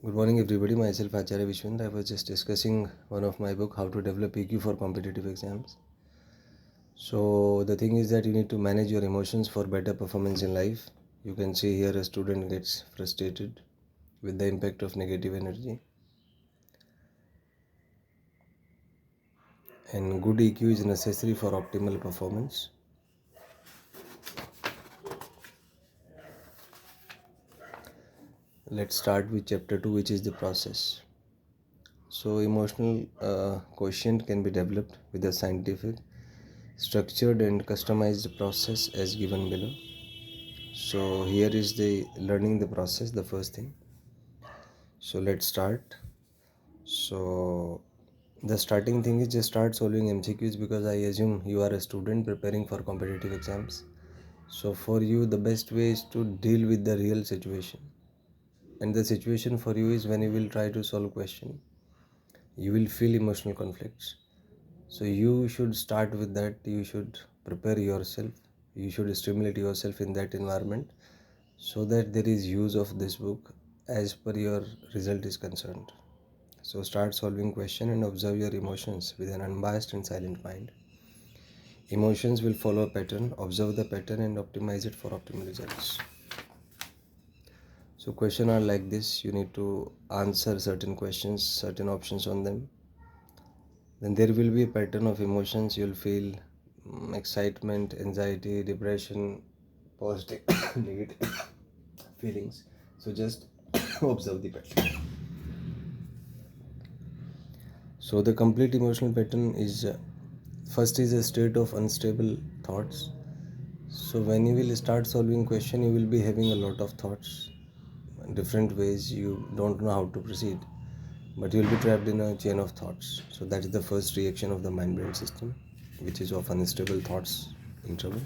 Good morning everybody, myself Acharya Vishvendra. I was just discussing one of my book, How to Develop EQ for Competitive Exams. So the thing is that you need to manage your emotions for better performance in life. You can see here a student gets frustrated with the impact of negative energy. And good EQ is necessary for optimal performance. Let's start with chapter 2, which is the process. So emotional quotient can be developed with a scientific, structured and customized process as given below. So here is the learning the process, the first thing. So let's start. So the starting thing is just start solving MCQs, because I assume you are a student preparing for competitive exams. So for you the best way is to deal with the real situation, and the situation for you is when you will try to solve question, you will feel emotional conflicts. So you should start with that. You should prepare yourself, you should stimulate yourself in that environment, so that there is use of this book as per your result is concerned. So start solving question and observe your emotions with an unbiased and silent mind. Emotions will follow a pattern. Observe the pattern and optimize it for optimal results. So questions are like this. You need to answer certain questions, certain options on them. Then there will be a pattern of emotions. You'll feel excitement, anxiety, depression, positive, negative feelings. So just observe the pattern. So the complete emotional pattern is first is a state of unstable thoughts. So when you will start solving question, you will be having a lot of thoughts, different ways. You don't know how to proceed, but you will be trapped in a chain of thoughts. So that is the first reaction of the mind-brain system, which is of unstable thoughts interval.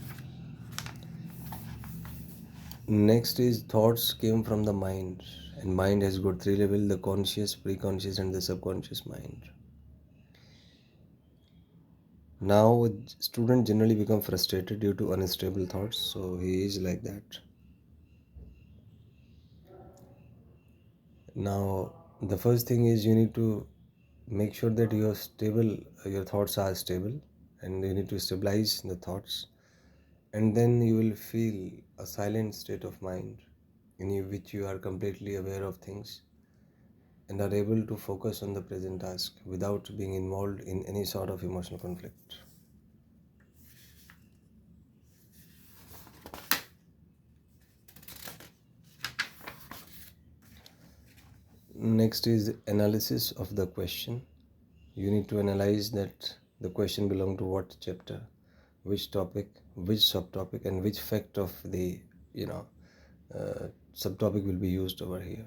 Next is thoughts came from the mind, and mind has got three levels: the conscious, preconscious, and the subconscious mind. Now student generally become frustrated due to unstable thoughts, so he is like that. Now the first thing is you need to make sure that you are stable, your thoughts are stable, and you need to stabilize the thoughts, and then you will feel a silent state of mind which you are completely aware of things and are able to focus on the present task without being involved in any sort of emotional conflict. Next is analysis of the question. You need to analyze that the question belong to what chapter, which topic, which subtopic, and which fact of the subtopic will be used over here.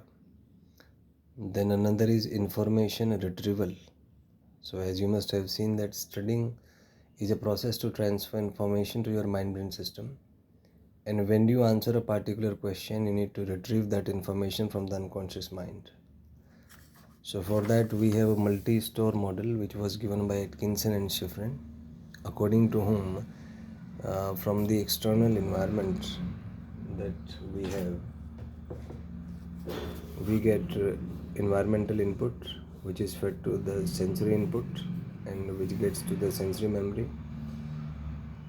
Then another is information retrieval. So as you must have seen that studying is a process to transfer information to your mind brain system, and when you answer a particular question, you need to retrieve that information from the unconscious mind. So for that we have a multi-store model which was given by Atkinson and Schifrin, according to whom from the external environment that we get environmental input, which is fed to the sensory input and which gets to the sensory memory.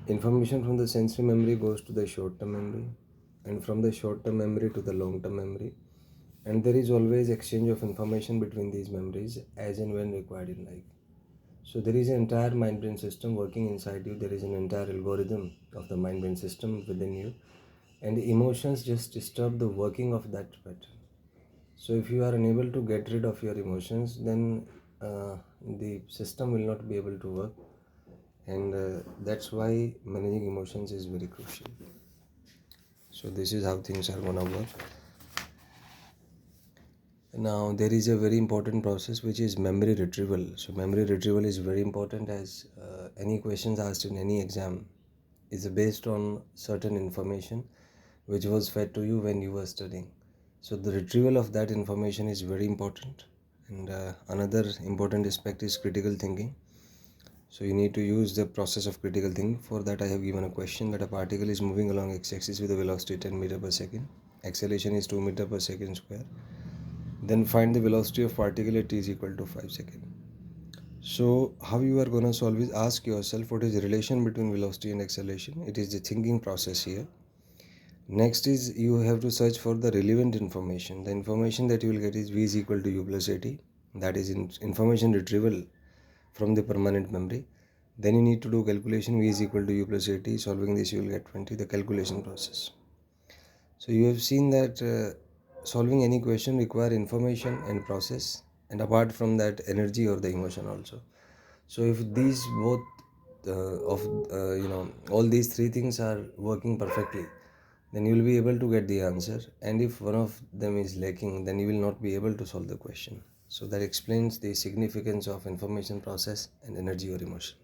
Information from the sensory memory goes to the short-term memory, and from the short-term memory to the long-term memory, and there is always exchange of information between these memories as and when required in life. So there is an entire mind brain system working inside you. There is an entire algorithm of the mind brain system within you, and the emotions just disturb the working of that pattern. So if you are unable to get rid of your emotions, then the system will not be able to work, and that's why managing emotions is very crucial. So this is how things are gonna work. Now there is a very important process which is memory retrieval. So memory retrieval is very important, as any questions asked in any exam is based on certain information which was fed to you when you were studying. So the retrieval of that information is very important. And another important aspect is critical thinking. So you need to use the process of critical thinking. For that I have given a question that a particle is moving along x-axis with a velocity 10 meter per second. Acceleration is 2 meter per second square. Then find the velocity of particle at t is equal to 5 seconds. So how you are going to solve is ask yourself what is the relation between velocity and acceleration. It is the thinking process here. Next is you have to search for the relevant information. The information that you will get is v is equal to u plus at. That is information retrieval from the permanent memory. Then you need to do calculation. V is equal to u plus at. Solving this you will get 20, the calculation process. So you have seen that solving any question require information and process, and apart from that energy or the emotion also. So if these both of all these three things are working perfectly, then you will be able to get the answer. And if one of them is lacking, then you will not be able to solve the question. So that explains the significance of information process and energy or emotion.